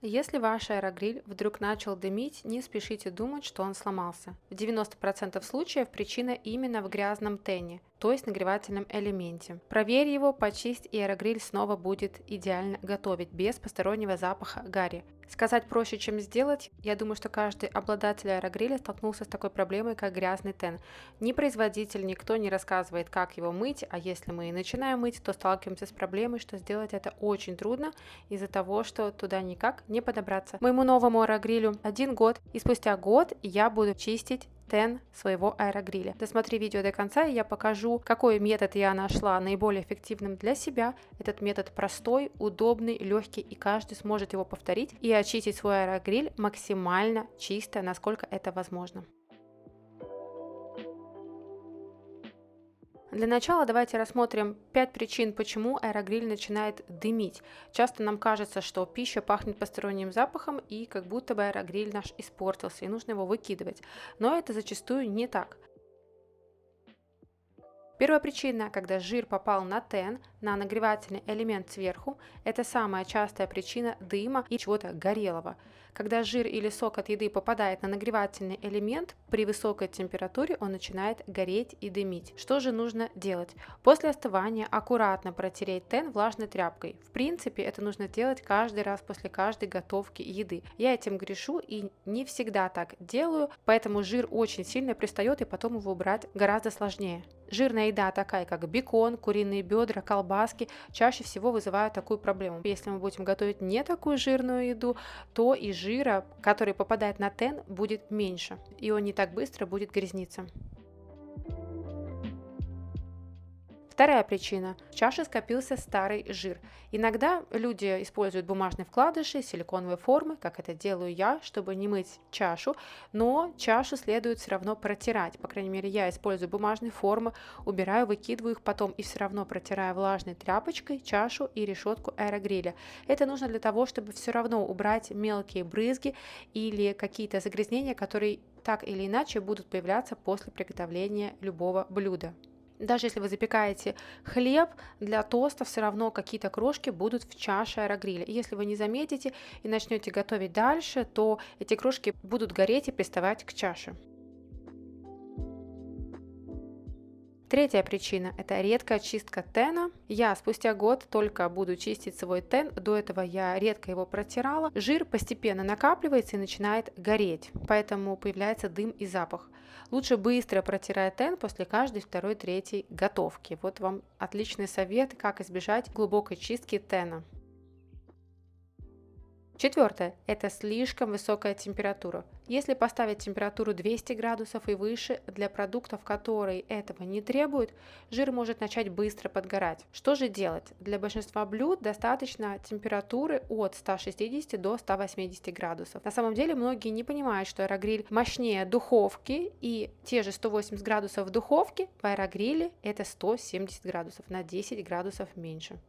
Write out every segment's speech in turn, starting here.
Если ваш аэрогриль вдруг начал дымить, не спешите думать, что он сломался. В 90% случаев причина именно в грязном тене, то есть нагревательном элементе. Проверь его, почисть, и аэрогриль снова будет идеально готовить, без постороннего запаха гари. Сказать проще, чем сделать. Я думаю, что каждый обладатель аэрогриля столкнулся с такой проблемой, как грязный тен. Ни производитель, никто не рассказывает, как его мыть, а если мы и начинаем мыть, то сталкиваемся с проблемой, что сделать это очень трудно из-за того, что туда никак не подобраться. Моему новому аэрогрилю 1 год, и спустя год я буду чистить тен своего аэрогриля. Досмотри видео до конца, и я покажу, какой метод я нашла наиболее эффективным для себя. Этот метод простой, удобный, легкий, и каждый сможет его повторить и очистить свой аэрогриль максимально чисто, насколько это возможно. Для начала давайте рассмотрим 5 причин, почему аэрогриль начинает дымить. Часто нам кажется, что пища пахнет посторонним запахом и как будто бы аэрогриль наш испортился и нужно его выкидывать. Но это зачастую не так. Первая причина, когда жир попал на тен, на нагревательный элемент сверху, это самая частая причина дыма и чего-то горелого. Когда жир или сок от еды попадает на нагревательный элемент, при высокой температуре он начинает гореть и дымить. Что же нужно делать? После остывания аккуратно протереть тен влажной тряпкой. В принципе, это нужно делать каждый раз после каждой готовки еды. Я этим грешу и не всегда так делаю, поэтому жир очень сильно пристает и потом его убрать гораздо сложнее. Жирная еда, такая как бекон, куриные бедра, колбаски, чаще всего вызывают такую проблему. Если мы будем готовить не такую жирную еду, то и жира, который попадает на тен, будет меньше, и он не так быстро будет грязниться. Вторая причина. В чаше скопился старый жир. Иногда люди используют бумажные вкладыши, силиконовые формы, как это делаю я, чтобы не мыть чашу, но чашу следует все равно протирать. По крайней мере, я использую бумажные формы, убираю, выкидываю их потом и все равно протираю влажной тряпочкой чашу и решетку аэрогриля. Это нужно для того, чтобы все равно убрать мелкие брызги или какие-то загрязнения, которые так или иначе будут появляться после приготовления любого блюда. Даже если вы запекаете хлеб, для тоста все равно какие-то крошки будут в чаше аэрогриля. И если вы не заметите и начнете готовить дальше, то эти крошки будут гореть и приставать к чаше. Третья причина – это редкая чистка тена. Я спустя год только буду чистить свой тен, до этого я редко его протирала. Жир постепенно накапливается и начинает гореть, поэтому появляется дым и запах. Лучше быстро протирать тен после каждой второй, третьей готовки. Вот вам отличный совет, как избежать глубокой чистки тена. Четвертое – это слишком высокая температура. Если поставить температуру 200 градусов и выше, для продуктов, которые этого не требуют, жир может начать быстро подгорать. Что же делать? Для большинства блюд достаточно температуры от 160 до 180 градусов. На самом деле многие не понимают, что аэрогриль мощнее духовки, и те же 180 градусов в духовке в аэрогриле это 170 градусов, на 10 градусов меньше.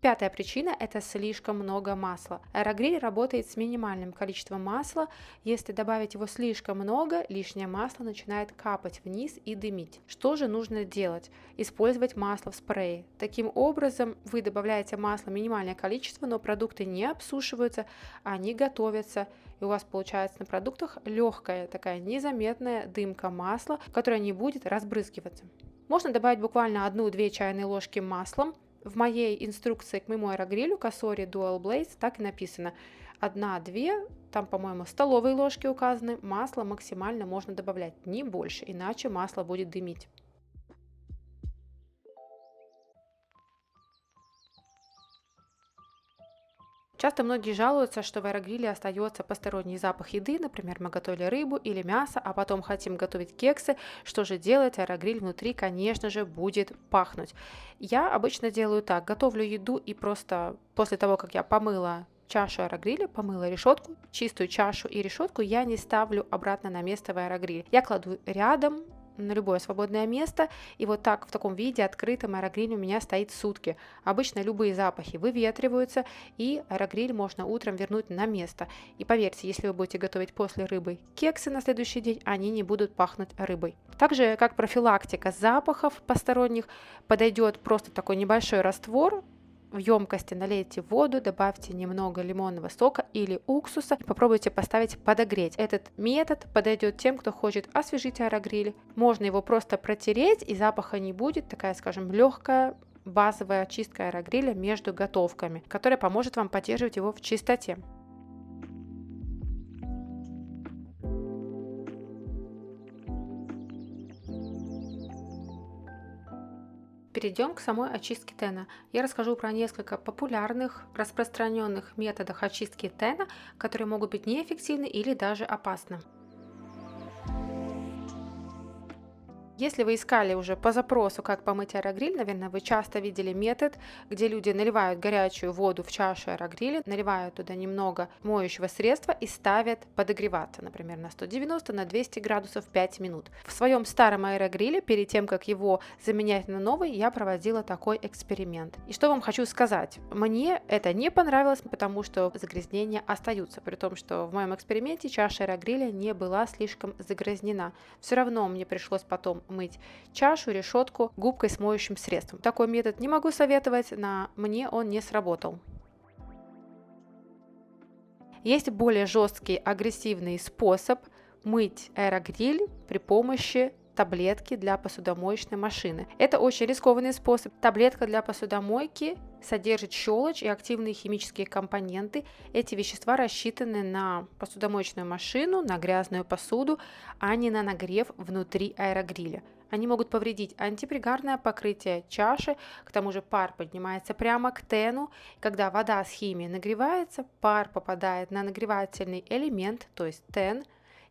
Пятая причина – это слишком много масла. Аэрогриль работает с минимальным количеством масла. Если добавить его слишком много, лишнее масло начинает капать вниз и дымить. Что же нужно делать? Использовать масло в спрее. Таким образом, вы добавляете масло минимальное количество, но продукты не обсушиваются, они готовятся. И у вас получается на продуктах легкая, такая незаметная дымка масла, которая не будет разбрызгиваться. Можно добавить буквально 1-2 чайные ложки маслом. В моей инструкции к моему аэрогрилю Cosori Dual Blaze так и написано 1-2, там, по-моему, столовые ложки указаны, масла максимально можно добавлять, не больше, иначе масло будет дымить. Часто многие жалуются, что в аэрогриле остается посторонний запах еды, например, мы готовили рыбу или мясо, а потом хотим готовить кексы. Что же делать? Аэрогриль внутри, конечно же, будет пахнуть. Я обычно делаю так, готовлю еду и просто после того, как я помыла чашу аэрогриля, помыла решетку, чистую чашу и решетку я не ставлю обратно на место в аэрогриль. Я кладу рядом на любое свободное место, и вот так в таком виде открытом аэрогриль у меня стоит сутки. Обычно любые запахи выветриваются, и аэрогриль можно утром вернуть на место. И поверьте, если вы будете готовить после рыбы кексы на следующий день, они не будут пахнуть рыбой. Также, как профилактика запахов посторонних, подойдет просто такой небольшой раствор В емкости налейте воду, добавьте немного лимонного сока или уксуса и попробуйте поставить подогреть. Этот метод подойдет тем, кто хочет освежить аэрогриль. Можно его просто протереть, и запаха не будет, такая, скажем, легкая базовая очистка аэрогриля между готовками, которая поможет вам поддерживать его в чистоте. Перейдем к самой очистке тена. Я расскажу про несколько популярных, распространенных методов очистки тена, которые могут быть неэффективны или даже опасны. Если вы искали уже по запросу, как помыть аэрогриль, наверное, вы часто видели метод, где люди наливают горячую воду в чашу аэрогриля, наливают туда немного моющего средства и ставят подогреваться, например, на 190, на 200 градусов 5 минут. В своем старом аэрогриле, перед тем, как его заменять на новый, я проводила такой эксперимент. И что вам хочу сказать? Мне это не понравилось, потому что загрязнения остаются, при том, что в моем эксперименте чаша аэрогриля не была слишком загрязнена. Все равно мне пришлось потом мыть чашу, решетку губкой с моющим средством. Такой метод не могу советовать, на мне он не сработал. Есть более жесткий, агрессивный способ мыть аэрогриль при помощи таблетки для посудомоечной машины. Это очень рискованный способ. Таблетка для посудомойки содержит щелочь и активные химические компоненты. Эти вещества рассчитаны на посудомоечную машину, на грязную посуду, а не на нагрев внутри аэрогриля. Они могут повредить антипригарное покрытие чаши, к тому же пар поднимается прямо к тену. Когда вода с химией нагревается, пар попадает на нагревательный элемент, то есть тен,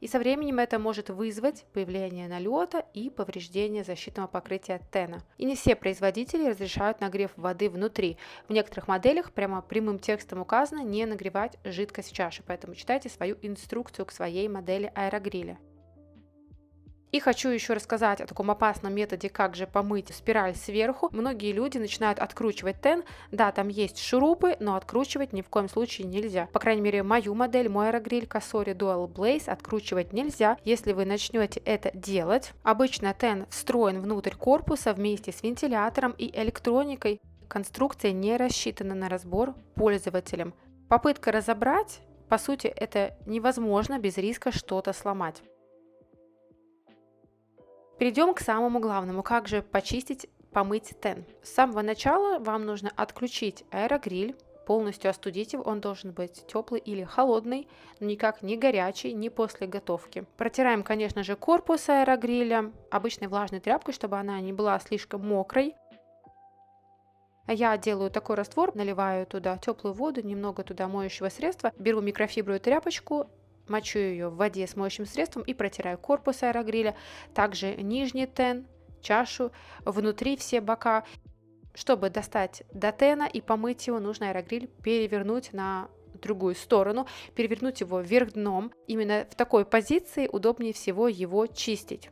и со временем это может вызвать появление налета и повреждение защитного покрытия тена. И не все производители разрешают нагрев воды внутри. В некоторых моделях прямо прямым текстом указано не нагревать жидкость в чаше, поэтому читайте свою инструкцию к своей модели аэрогриля. И хочу еще рассказать о таком опасном методе, как же помыть спираль сверху. Многие люди начинают откручивать тен. Да, там есть шурупы, но откручивать ни в коем случае нельзя. По крайней мере, мою модель, мой аэрогриль Cosori Dual Blaze откручивать нельзя. Если вы начнете это делать, обычно тен встроен внутрь корпуса вместе с вентилятором и электроникой. Конструкция не рассчитана на разбор пользователем. Попытка разобрать, по сути, это невозможно без риска что-то сломать. Перейдем к самому главному, как же почистить, помыть тен. С самого начала вам нужно отключить аэрогриль, полностью остудить его, он должен быть теплый или холодный, но никак не горячий, не после готовки. Протираем, конечно же, корпус аэрогриля обычной влажной тряпкой, чтобы она не была слишком мокрой. Я делаю такой раствор, наливаю туда теплую воду, немного туда моющего средства, беру микрофибровую тряпочку, мочу ее в воде с моющим средством и протираю корпус аэрогриля, также нижний тен, чашу, внутри все бока. Чтобы достать до тена и помыть его, нужно аэрогриль перевернуть на другую сторону, перевернуть его вверх дном. Именно в такой позиции удобнее всего его чистить.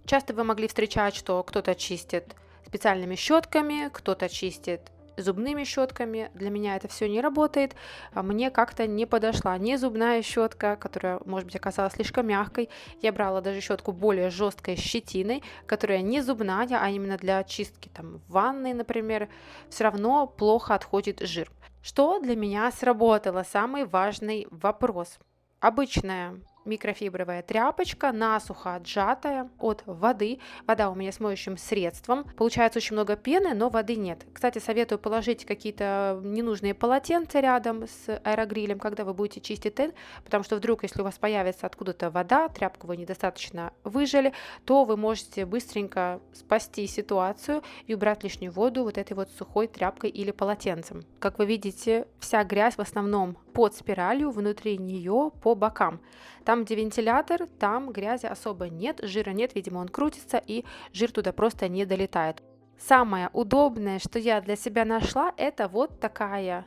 Часто вы могли встречать, что кто-то чистит специальными щетками, кто-то чистит зубными щетками. Для меня это все не работает. Мне как-то не подошла ни зубная щетка, которая, может быть, оказалась слишком мягкой. Я брала даже щетку более жесткой щетиной, которая не зубная, а именно для очистки там, в ванной, например. Все равно плохо отходит жир. Что для меня сработало? Самый важный вопрос. Обычная микрофибровая тряпочка, насухо отжатая от воды. Вода у меня с моющим средством. Получается очень много пены, но воды нет. Кстати, советую положить какие-то ненужные полотенца рядом с аэрогрилем, когда вы будете чистить тен, потому что вдруг, если у вас появится откуда-то вода, тряпку вы недостаточно выжали, то вы можете быстренько спасти ситуацию и убрать лишнюю воду вот этой вот сухой тряпкой или полотенцем. Как вы видите, вся грязь в основном под спиралью, внутри нее, по бокам. Там, где вентилятор, там грязи особо нет, жира нет, видимо, он крутится, и жир туда просто не долетает. Самое удобное, что я для себя нашла, это вот такая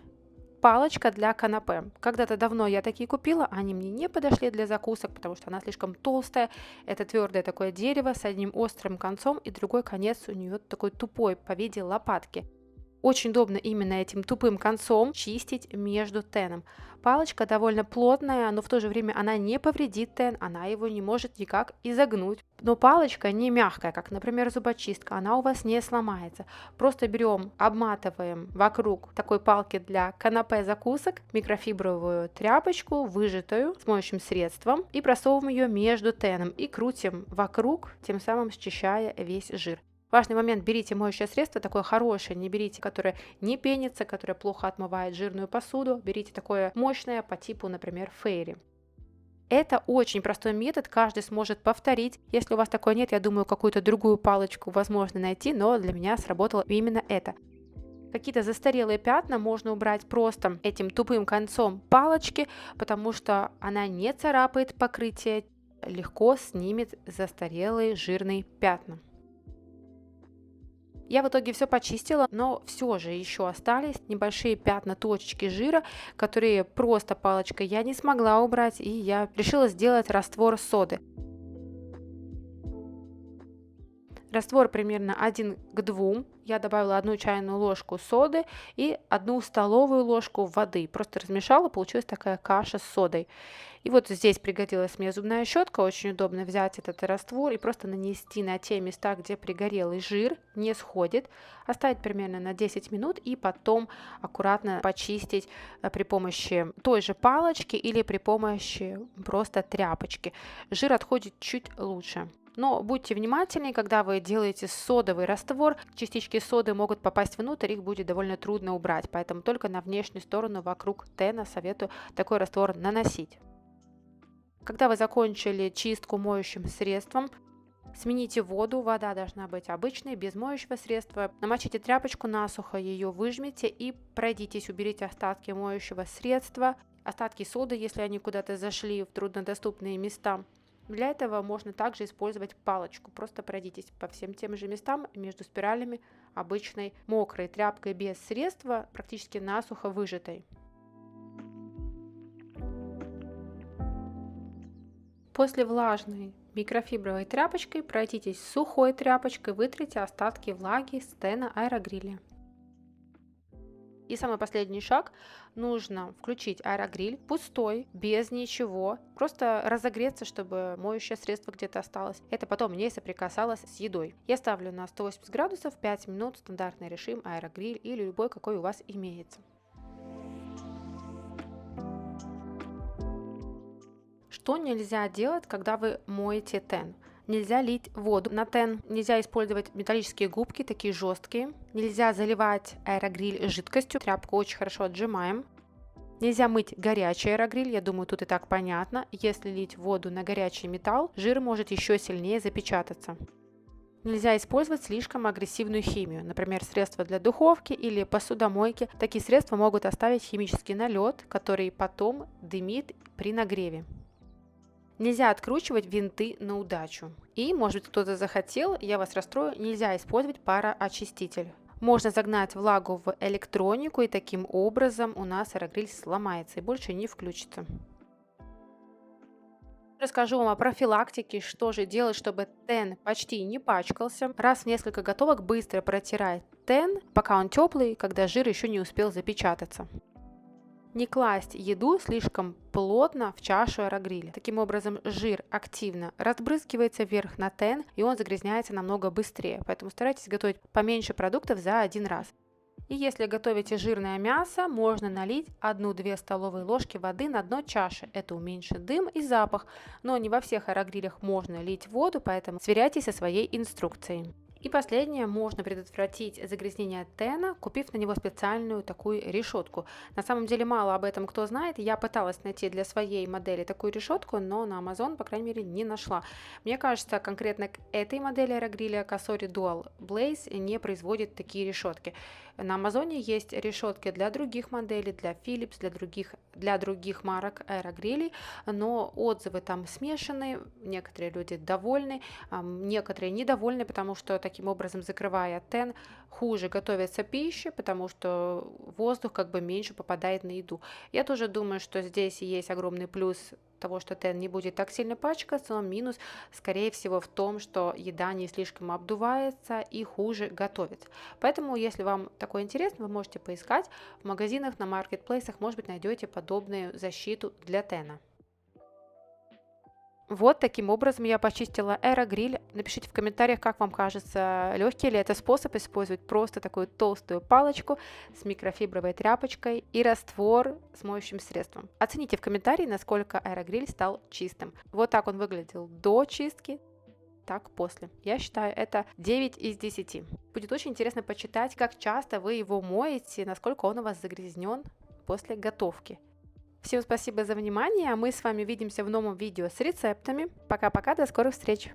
палочка для канапе. Когда-то давно я такие купила, они мне не подошли для закусок, потому что она слишком толстая. Это твердое такое дерево с одним острым концом, и другой конец у нее такой тупой по виде лопатки. Очень удобно именно этим тупым концом чистить между теном. Палочка довольно плотная, но в то же время она не повредит тен, она его не может никак изогнуть. Но палочка не мягкая, как, например, зубочистка, она у вас не сломается. Просто берем, обматываем вокруг такой палки для канапе закусок микрофибровую тряпочку, выжатую с моющим средством, и просовываем ее между теном и крутим вокруг, тем самым счищая весь жир. Важный момент: берите моющее средство такое хорошее, не берите, которое не пенится, которое плохо отмывает жирную посуду, берите такое мощное по типу, например, Fairy. Это очень простой метод, каждый сможет повторить. Если у вас такой нет, я думаю, какую-то другую палочку возможно найти, но для меня сработало именно это. Какие-то застарелые пятна можно убрать просто этим тупым концом палочки, потому что она не царапает покрытие, легко снимет застарелые жирные пятна. Я в итоге все почистила, но все же еще остались небольшие пятна, точечки жира, которые просто палочкой я не смогла убрать, и я решила сделать раствор соды. Раствор примерно 1 к 2. Я добавила 1 чайную ложку соды и 1 столовую ложку воды. Просто размешала, получилась такая каша с содой. И вот здесь пригодилась мне зубная щетка. Очень удобно взять этот раствор и просто нанести на те места, где пригорелый жир не сходит. Оставить примерно на 10 минут и потом аккуратно почистить при помощи той же палочки или при помощи просто тряпочки. Жир отходит чуть лучше. Но будьте внимательны, когда вы делаете содовый раствор, частички соды могут попасть внутрь, их будет довольно трудно убрать, поэтому только на внешнюю сторону вокруг тена советую такой раствор наносить. Когда вы закончили чистку моющим средством, смените воду, вода должна быть обычной, без моющего средства. Намочите тряпочку насухо, ее выжмите и пройдитесь, уберите остатки моющего средства, остатки соды, если они куда-то зашли в труднодоступные места. Для этого можно также использовать палочку. Просто пройдитесь по всем тем же местам между спиралями обычной мокрой тряпкой без средства, практически насухо выжатой. После влажной микрофибровой тряпочкой пройдитесь сухой тряпочкой, вытрите остатки влаги с тена аэрогриля. И самый последний шаг: нужно включить аэрогриль пустой, без ничего, просто разогреться, чтобы моющее средство где-то осталось. Это потом не соприкасалось с едой. Я ставлю на 180 градусов 5 минут, стандартный режим, аэрогриль или любой, какой у вас имеется. Что нельзя делать, когда вы моете тен? Нельзя лить воду на тен, нельзя использовать металлические губки, такие жесткие. Нельзя заливать аэрогриль жидкостью, тряпку очень хорошо отжимаем. Нельзя мыть горячий аэрогриль, я думаю, тут и так понятно. Если лить воду на горячий металл, жир может еще сильнее запечататься. Нельзя использовать слишком агрессивную химию, например, средства для духовки или посудомойки. Такие средства могут оставить химический налет, который потом дымит при нагреве. Нельзя откручивать винты на удачу. И, может быть, кто-то захотел, я вас расстрою, нельзя использовать пароочиститель. Можно загнать влагу в электронику, и таким образом у нас аэрогриль сломается и больше не включится. Расскажу вам о профилактике, что же делать, чтобы тен почти не пачкался. Раз в несколько готовок быстро протирать тен, пока он теплый, когда жир еще не успел запечататься. Не класть еду слишком плотно в чашу аэрогриля. Таким образом, жир активно разбрызгивается вверх на тен, и он загрязняется намного быстрее. Поэтому старайтесь готовить поменьше продуктов за один раз. И если готовите жирное мясо, можно налить 1-2 столовые ложки воды на дно чаши. Это уменьшит дым и запах, но не во всех аэрогрилях можно лить воду, поэтому сверяйтесь со своей инструкцией. И последнее: можно предотвратить загрязнение тена, купив на него специальную такую решетку. На самом деле мало об этом кто знает. Я пыталась найти для своей модели такую решетку, но на Amazon, по крайней мере, не нашла. Мне кажется, конкретно к этой модели аэрогриля Cosori Dual Blaze не производит такие решетки. На Амазоне есть решетки для других моделей, для Philips, для других марок аэрогрилей, но отзывы там смешанные. Некоторые люди довольны, некоторые недовольны, потому что такие таким образом закрывая тен, хуже готовится пища, потому что воздух как бы меньше попадает на еду. Я тоже думаю, что здесь есть огромный плюс того, что тен не будет так сильно пачкаться, но минус, скорее всего, в том, что еда не слишком обдувается и хуже готовится. Поэтому, если вам такое интересно, вы можете поискать в магазинах, на маркетплейсах, может быть, найдете подобную защиту для тена. Вот таким образом я почистила аэрогриль. Напишите в комментариях, как вам кажется, легкий ли это способ использовать просто такую толстую палочку с микрофибровой тряпочкой и раствор с моющим средством. Оцените в комментарии, насколько аэрогриль стал чистым. Вот так он выглядел до чистки, так после. Я считаю, это 9 из 10. Будет очень интересно почитать, как часто вы его моете, насколько он у вас загрязнен после готовки. Всем спасибо за внимание, а мы с вами увидимся в новом видео с рецептами. Пока-пока, до скорых встреч!